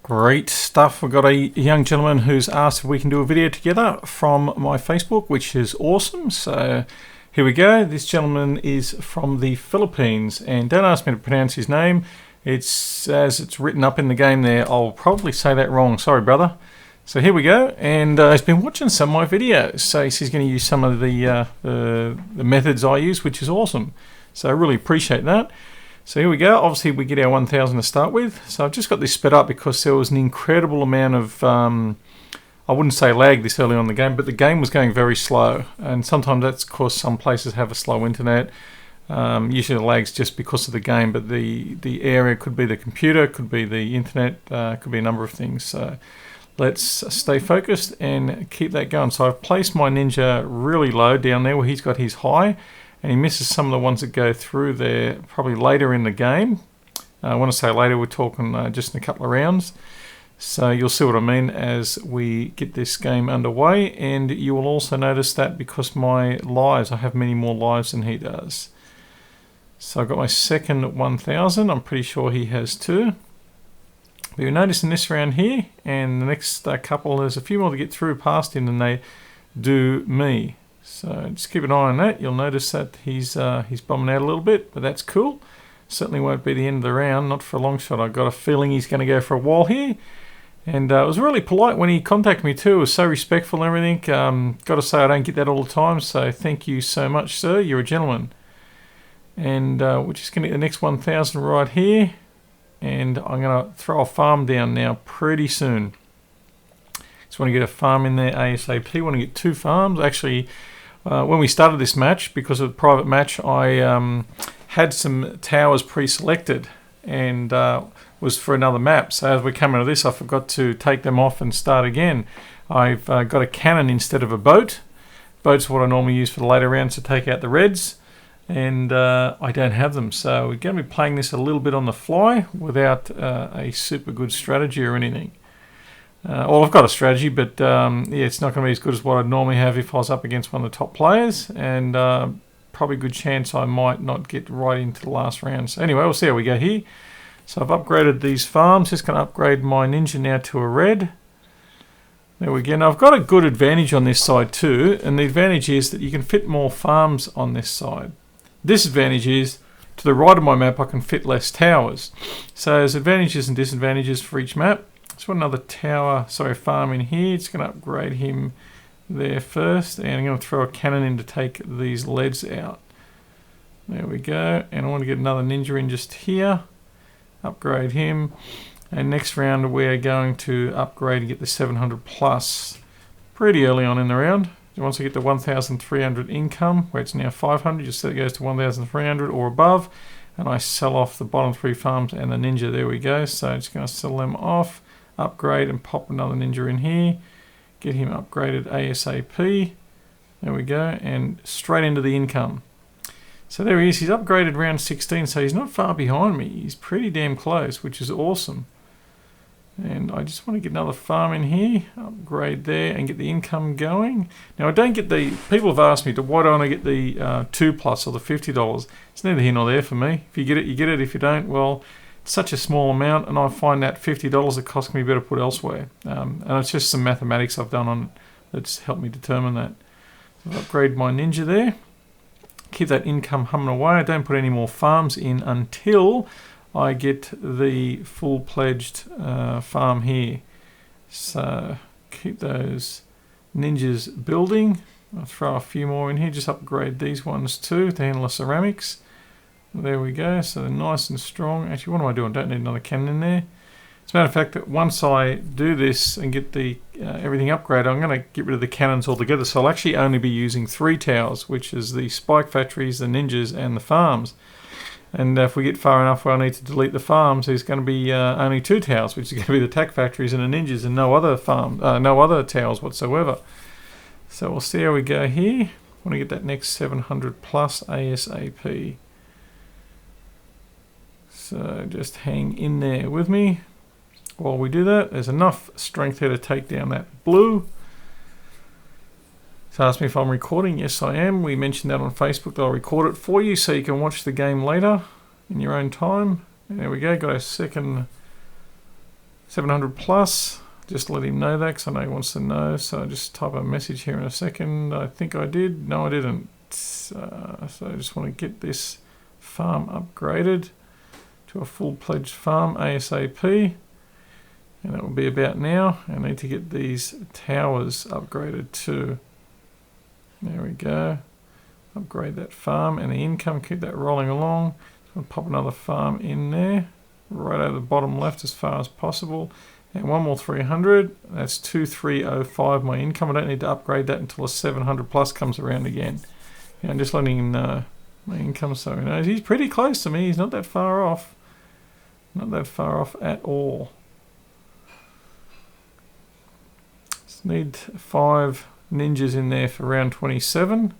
Great stuff. We've got a young gentleman who's asked if we can do a video together from my Facebook, which is awesome. So here we go. This gentleman is from the Philippines, and don't ask me to pronounce his name. It's as it's written up in the game there. I'll probably say that wrong. Sorry, brother. So here we go, and he's been watching some of my videos. So he's going to use some of the methods I use, which is awesome. So I really appreciate that. So here we go. Obviously we get our 1000 to start with. So I've just got this sped up because there was an incredible amount of, I wouldn't say lag this early on in the game, but the game was going very slow. And sometimes that's because some places have a slow internet. Usually the lag's just because of the game, but the area could be the computer, could be the internet, could be a number of things. So let's stay focused and keep that going. So I've placed my ninja really low down there where he's got his high. And he misses some of the ones that go through there probably later in the game. I want to say later, we're talking just in a couple of rounds. So you'll see what I mean as we get this game underway. And you will also notice that because my lives, I have many more lives than he does. So I've got my second 1000. I'm pretty sure he has too. But you'll notice in this round here and the next couple, there's a few more to get through past him than they do me. So just keep an eye on that. You'll notice that he's bombing out a little bit, but that's cool. Certainly won't be the end of the round, not for a long shot. I've got a feeling he's going to go for a while here. And it was really polite when he contacted me too. It was so respectful and everything. Got to say I don't get that all the time, so thank you so much, sir. You're a gentleman. And we're just going to get the next 1000 right here. And I'm going to throw a farm down now pretty soon. Just want to get a farm in there ASAP. Want to get 2 farms. Actually, when we started this match, because of the private match, I had some towers pre-selected and was for another map. So as we come into this, I forgot to take them off and start again. I've got a cannon instead of a boat. Boat's what I normally use for the later rounds to take out the reds. And I don't have them. So we're going to be playing this a little bit on the fly without a super good strategy or anything. Well, I've got a strategy, but yeah, it's not going to be as good as what I'd normally have if I was up against one of the top players, and probably a good chance I might not get right into the last round. So anyway, we'll see how we go here. So I've upgraded these farms. Just going to upgrade my ninja now to a red. There we go. Now I've got a good advantage on this side too, and the advantage is that you can fit more farms on this side. Disadvantage is, to the right of my map, I can fit less towers. So there's advantages and disadvantages for each map. Just want another farm in here. Just going to upgrade him there first. And I'm going to throw a cannon in to take these leads out. There we go. And I want to get another ninja in just here. Upgrade him. And next round we're going to upgrade and get the 700 plus pretty early on in the round. Once I get to 1,300 income, where it's now 500, just so it goes to 1,300 or above. And I sell off the bottom 3 farms and the ninja. There we go. So just going to sell them off. Upgrade and pop another ninja in here. Get him upgraded ASAP. There we go. And straight into the income. So there he is. He's upgraded round 16, so he's not far behind me. He's pretty damn close, which is awesome. And I just want to get another farm in here. Upgrade there and get the income going. Now I don't get the... People have asked me, why don't I get the 2 plus or the $50? It's neither here nor there for me. If you get it, you get it. If you don't, well... such a small amount, and I find that $50 it costs me better put elsewhere. And it's just some mathematics I've done on that's helped me determine that. So I'll upgrade my ninja there. Keep that income humming away. I don't put any more farms in until I get the full-pledged farm here. So keep those ninjas building. I'll throw a few more in here. Just upgrade these ones too to handle the ceramics. There we go, so they're nice and strong. Actually, what am I doing? Don't need another cannon in there. As a matter of fact, that once I do this and get the everything upgraded, I'm going to get rid of the cannons altogether. So I'll actually only be using 3 towers, which is the spike factories, the ninjas, and the farms. And if we get far enough where I need to delete the farms, there's going to be only 2 towers, which is going to be the attack factories and the ninjas, and no other towers whatsoever. So we'll see how we go here. I want to get that next 700 plus ASAP. So just hang in there with me while we do that. There's enough strength here to take down that blue. So ask me if I'm recording. Yes, I am. We mentioned that on Facebook. I'll record it for you so you can watch the game later in your own time. And there we go. Got a second 700 plus. Just let him know that because I know he wants to know. So I just type a message here in a second. I think I did. No, I didn't. So I just want to get this farm upgraded to a full-fledged farm ASAP. And that will be about now. I need to get these towers upgraded too. There we go. Upgrade that farm and the income, keep that rolling along. I'll pop another farm in there, right over the bottom left as far as possible. And one more 300, that's 2305 my income. I don't need to upgrade that until a 700 plus comes around again. Yeah, I'm just letting him know my income so he knows. He's pretty close to me, he's not that far off. Not that far off at all. Just need 5 ninjas in there for round 27.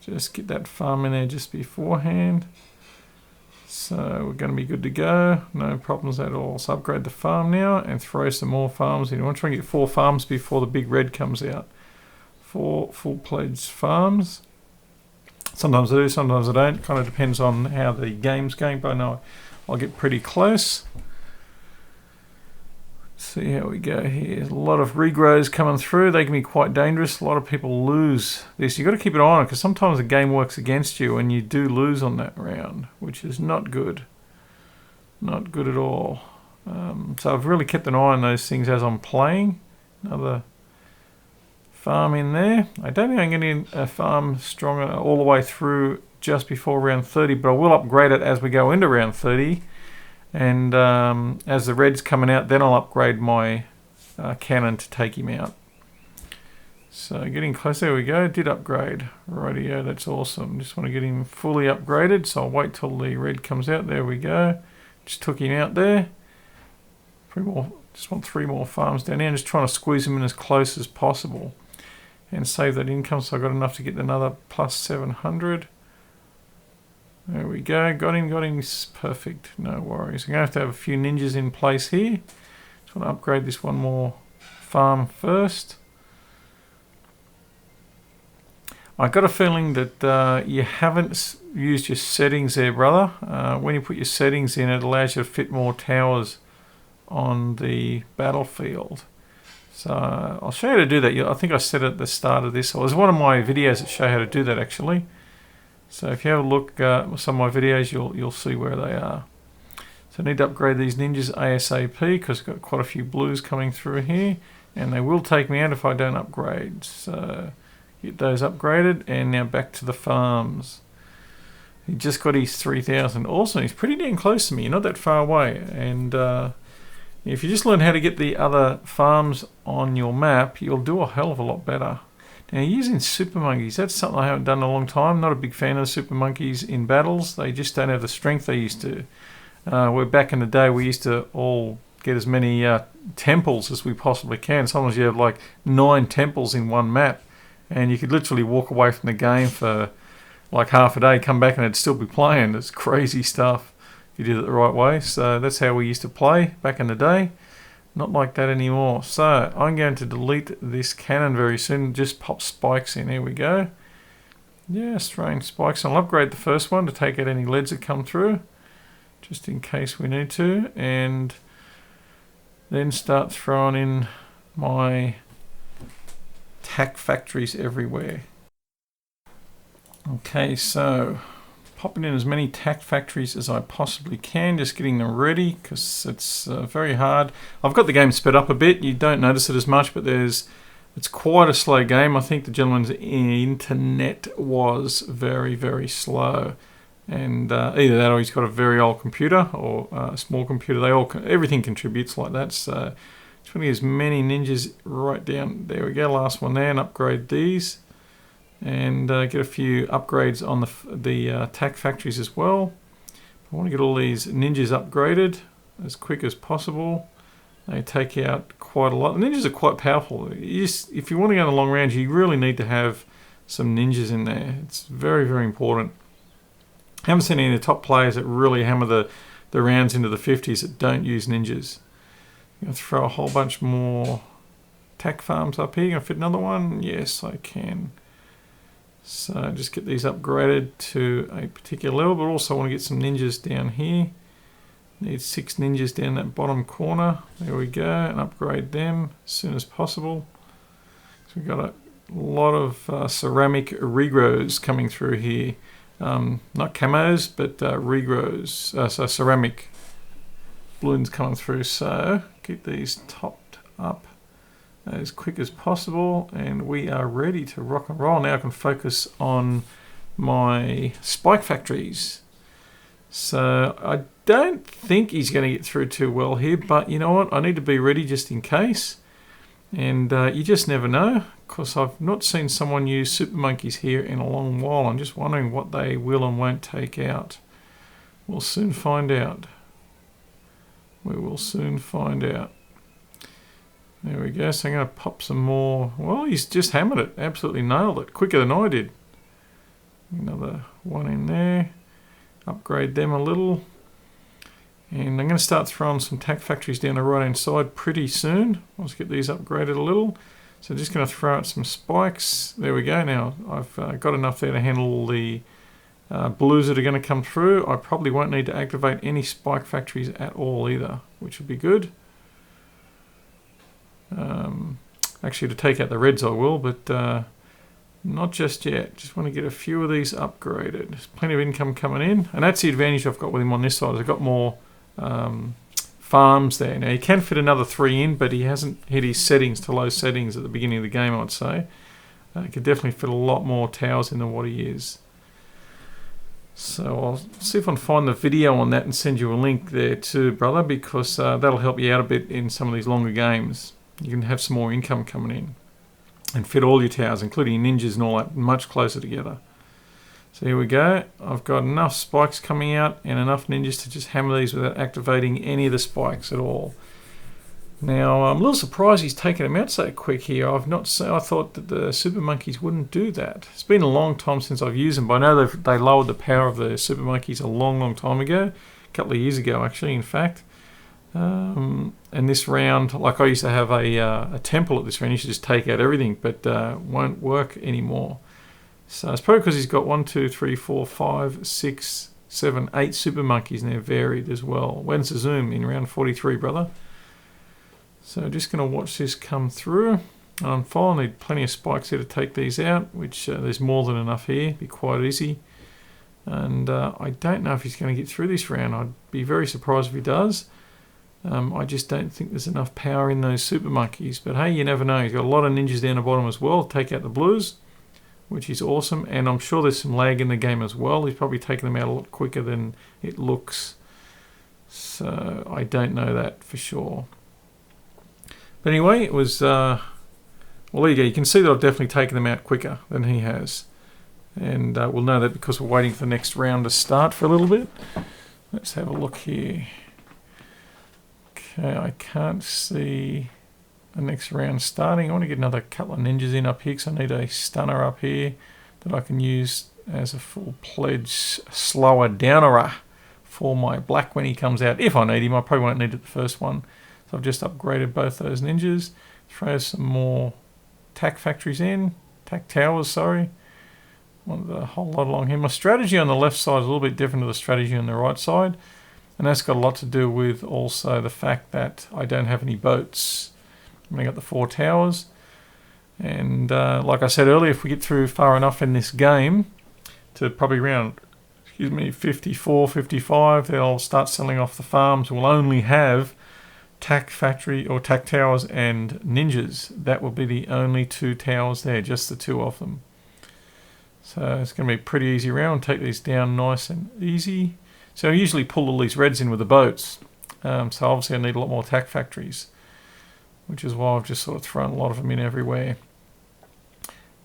Just get that farm in there just beforehand. So we're going to be good to go. No problems at all. So upgrade the farm now and throw some more farms in. I want to try and get 4 farms before the big red comes out. 4 full-fledged farms. Sometimes I do, sometimes I don't. Kind of depends on how the game's going, but I know I'll get pretty close. See how we go here. A lot of regrows coming through. They can be quite dangerous. A lot of people lose this. You've got to keep an eye on it because sometimes the game works against you and you do lose on that round, which is not good. Not good at all. So I've really kept an eye on those things as I'm playing. Another farm in there. I don't think I'm getting a farm stronger all the way through just before round 30, but I will upgrade it as we go into round 30. And as the red's coming out, then I'll upgrade my cannon to take him out. So getting close, there we go, did upgrade. Rightio, that's awesome. Just want to get him fully upgraded, so I'll wait till the red comes out. There we go. Just took him out there. 3 more, just want 3 more farms down here. I'm just trying to squeeze him in as close as possible. And save that income, so I've got enough to get another plus 700. There we go, got him, perfect, no worries. I'm going to have a few ninjas in place here. Just want to upgrade this one more farm first. I got a feeling that you haven't used your settings there, brother. When you put your settings in, it allows you to fit more towers on the battlefield. So I'll show you how to do that. I think I said at the start of this, it was one of my videos that show how to do that actually. So if you have a look at some of my videos, you'll see where they are. So I need to upgrade these ninjas ASAP because I've got quite a few blues coming through here. And they will take me out if I don't upgrade. So get those upgraded and now back to the farms. He just got his 3,000. Awesome, he's pretty damn close to me. You're not that far away. And if you just learn how to get the other farms on your map, you'll do a hell of a lot better. Now using super monkeys, that's something I haven't done in a long time. Not a big fan of super monkeys in battles. They just don't have the strength they used to. Where back in the day we used to all get as many temples as we possibly can. Sometimes you have like 9 temples in one map and you could literally walk away from the game for like half a day, come back and it'd still be playing. It's crazy stuff if you did it the right way. So that's how we used to play back in the day. Not like that anymore. So I'm going to delete this cannon very soon. Just pop spikes in. Here we go. Yes, throwing spikes. I'll upgrade the first one to take out any leads that come through, just in case we need to, and then start throwing in my tack factories everywhere. Okay, so popping in as many tack factories as I possibly can, just getting them ready because it's very hard. I've got the game sped up a bit. You don't notice it as much, but it's quite a slow game. I think the gentleman's internet was very, very slow, and either that or he's got a very old computer or a small computer. Everything contributes like that. So just want to get as many ninjas right down. There we go, last one there, and upgrade these. And get a few upgrades on the tack factories as well. I want to get all these ninjas upgraded as quick as possible. They take out quite a lot. The ninjas are quite powerful. If you want to go on a long round, you really need to have some ninjas in there. It's very, very important. I haven't seen any of the top players that really hammer the rounds into the 50s that don't use ninjas. I'm going to throw a whole bunch more tack farms up here. Can I fit another one? Yes, I can. So just get these upgraded to a particular level, but also want to get some ninjas down here. Need 6 ninjas down that bottom corner. There we go, and upgrade them as soon as possible. So we've got a lot of ceramic regrows coming through here. Not camos, but regrows. So ceramic balloons coming through. So get these topped up as quick as possible, and we are ready to rock and roll. Now I can focus on my spike factories. So I don't think he's going to get through too well here, but you know what? I need to be ready just in case. And you just never know, because I've not seen someone use super monkeys here in a long while. I'm just wondering what they will and won't take out. We'll soon find out. We will soon find out. There we go. So I'm going to pop some more. Well, he's just hammered it. Absolutely nailed it. Quicker than I did. Another one in there. Upgrade them a little. And I'm going to start throwing some tack factories down the right hand side pretty soon. Let's get these upgraded a little. So just going to throw out some spikes. There we go. Now I've got enough there to handle the blues that are going to come through. I probably won't need to activate any spike factories at all either, which would be good. Actually, to take out the reds I will, but not just yet. Just want to get a few of these upgraded. There's plenty of income coming in, and that's the advantage I've got with him on this side. I've got more farms there. Now he can fit another 3 in, but he hasn't hit his settings to low settings at the beginning of the game, I'd say. He could definitely fit a lot more towers in than what he is. So I'll see if I can find the video on that and send you a link there too, brother, because that'll help you out a bit in some of these longer games. You can have some more income coming in and fit all your towers, including ninjas and all that, much closer together. So here we go. I've got enough spikes coming out and enough ninjas to just hammer these without activating any of the spikes at all. Now I'm a little surprised he's taken them out so quick here. I thought that the super monkeys wouldn't do that. It's been a long time since I've used them, but I know they lowered the power of the super monkeys a long time ago, a couple of years ago actually, in fact. And this round, like I used to have a temple at this round, you should just take out everything, but won't work anymore. So it's probably because he's got 1, 2, 3, 4, 5, 6, 7, 8 super monkeys, and they're varied as well. When's the zoom? In round 43, brother. So just going to watch this come through. I need plenty of spikes here to take these out, which there's more than enough here. Be quite easy. And I don't know if he's going to get through this round. I'd be very surprised if he does. I just don't think there's enough power in those super monkeys. But hey, you never know. He's got a lot of ninjas down the bottom as well. Take out the blues, which is awesome. And I'm sure there's some lag in the game as well. He's probably taken them out a lot quicker than it looks. So I don't know that for sure. But anyway, it was... well, there you go. You can see that I've definitely taken them out quicker than he has. And we'll know that because we're waiting for the next round to start for a little bit. Let's have a look here. Okay, I can't see the next round starting. I want to get another couple of ninjas in up here because I need a stunner up here that I can use as a full-pledged slower downerer for my black when he comes out. If I need him, I probably won't need it the first one. So I've just upgraded both those ninjas. Throw some more tack factories in. Tack towers, sorry. Want a whole lot along here. My strategy on the left side is a little bit different to the strategy on the right side. And that's got a lot to do with also the fact that I don't have any boats. I've got the 4 towers. And like I said earlier, if we get through far enough in this game to probably around, 54, 55, then I'll start selling off the farms. We'll only have tack factory or tack towers and ninjas. That will be the only 2 towers there, just the 2 of them. So it's going to be a pretty easy round. Take these down nice and easy. So I usually pull all these reds in with the boats. So obviously I need a lot more tack factories, which is why I've just sort of thrown a lot of them in everywhere.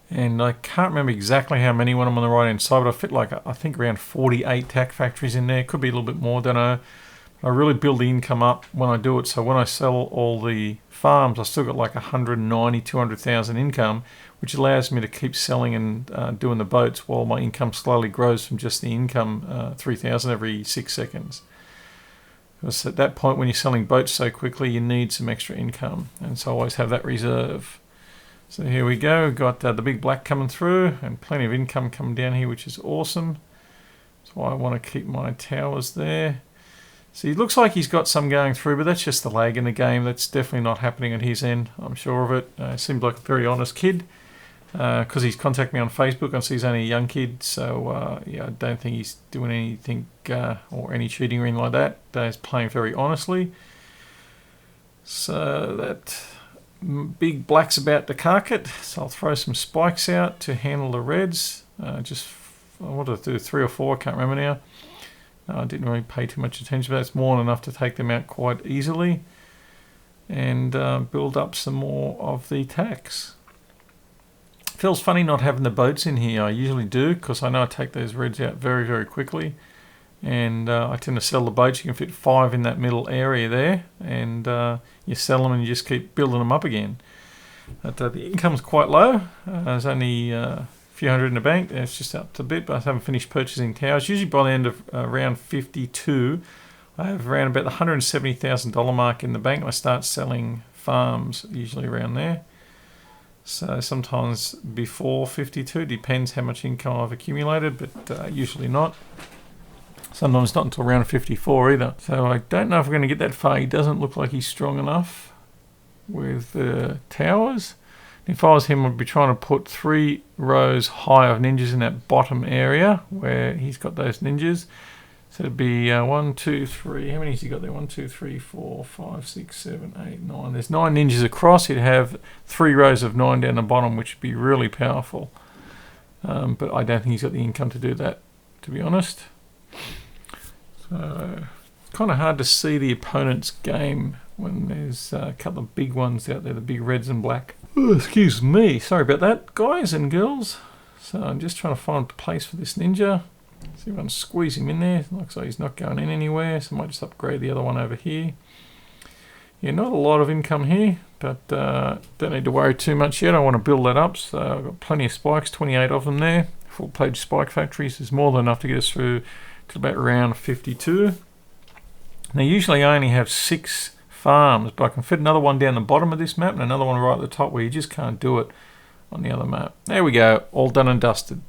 And I can't remember exactly how many when I'm on the right hand side, but I fit like, I think around 48 tack factories in there. Could be a little bit more, don't know. I really build the income up when I do it. So when I sell all the farms, I still got like 190, 200,000 income, which allows me to keep selling and doing the boats while my income slowly grows from just the income, 3,000 every 6 seconds. Because at that point, when you're selling boats so quickly, you need some extra income. And so I always have that reserve. So here we go. We've got the big black coming through and plenty of income coming down here, which is awesome. That's why I want to keep my towers there. So he looks like he's got some going through, but that's just the lag in the game. That's definitely not happening at his end. I'm sure of it. Seems like a very honest kid. Because he's contacted me on Facebook and he's only a young kid, so yeah, I don't think he's doing anything or any cheating or anything like that. He's playing very honestly. So that big black's about to cark it, so I'll throw some spikes out to handle the reds. I wanted to do 3 or 4, I can't remember now. I didn't really pay too much attention, but that's more than enough to take them out quite easily and build up some more of the tacks. Feels funny not having the boats in here. I usually do, because I know I take those reds out very, very quickly. And I tend to sell the boats. You can fit 5 in that middle area there. And you sell them and you just keep building them up again. But the income's quite low. There's only a few hundred in the bank. It's just up to a bit, but I haven't finished purchasing towers. Usually by the end of round 52, I have around about the $170,000 mark in the bank. And I start selling farms, usually around there. So sometimes before 52, depends how much income I've accumulated, but usually not. Sometimes not until around 54 either. So I don't know if we're going to get that far. He doesn't look like he's strong enough with the towers. If I was him, I'd be trying to put 3 rows high of ninjas in that bottom area where he's got those ninjas. So it'd be 1, 2, 3. How many has he got there? 1, 2, 3, 4, 5, 6, 7, 8, 9. There's 9 ninjas across. He'd have 3 rows of 9 down the bottom, which would be really powerful. But I don't think he's got the income to do that, to be honest. So it's kind of hard to see the opponent's game when there's a couple of big ones out there, the big reds and black. Oh, excuse me. Sorry about that, guys and girls. So I'm just trying to find a place for this ninja. See if I can squeeze him in there. Looks like he's not going in anywhere, so I might just upgrade the other one over here. Yeah, not a lot of income here, but don't need to worry too much yet. I want to build that up, so I've got plenty of spikes, 28 of them there. Full-page spike factories is more than enough to get us through to about round 52. Now, usually I only have 6 farms, but I can fit another one down the bottom of this map and another one right at the top where you just can't do it on the other map. There we go, all done and dusted.